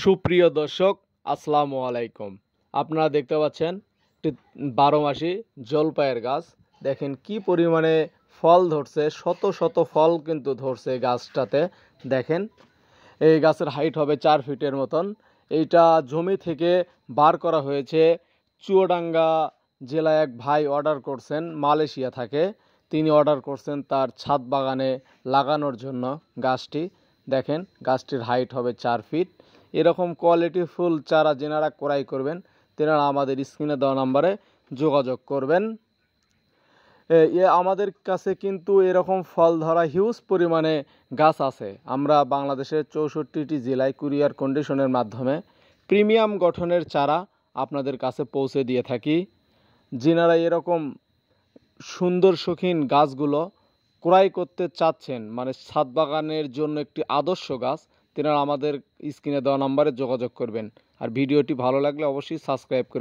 সুপ্রিয় দর্শক, আসসালামু আলাইকুম। আপনারা দেখতে পাচ্ছেন একটি 12 মাসি জলপাইয়ের গাছ। দেখেন কি পরিমাণে ফল ধরছে, শত শত ফল কিন্তু ধরছে গাছটাতে। দেখেন এই গাছের হাইট হবে 4 ফিটের মতন। এইটা জমি থেকে বার করা হয়েছে। চুয়াডাঙ্গা জেলায় এক ভাই অর্ডার করছেন, মালয়েশিয়া থাকে। তিনি অর্ডার করছেন তার ছাদ বাগানে লাগানোর জন্য গাছটি। দেখেন গাছটির হাইট হবে 4 ফিট। এরকম কোয়ালিটি ফুল চারা যেনারা ক্রয় করবেন তেনারা আমাদের স্ক্রিনে দেওয়া নাম্বারে যোগাযোগ করবেন। আমাদের কাছে কিন্তু এরকম ফল ধরা হিউজ পরিমাণে গাছ আছে। আমরা বাংলাদেশের 64টি জেলায় কুরিয়ার কন্ডিশনের মাধ্যমে প্রিমিয়াম গঠনের চারা আপনাদের কাছে পৌঁছে দিয়ে থাকি। যেনারা এরকম সুন্দর শৌখিন গাছগুলো ক্রয় করতে চাচ্ছেন, মানে ছাদ বাগানের জন্য একটি আদর্শ গাছ, তেনারা আমাদের স্ক্রিনে দেওয়া নাম্বারে যোগাযোগ করবেন। আর ভিডিওটি ভালো লাগলে অবশ্যই সাবস্ক্রাইব করে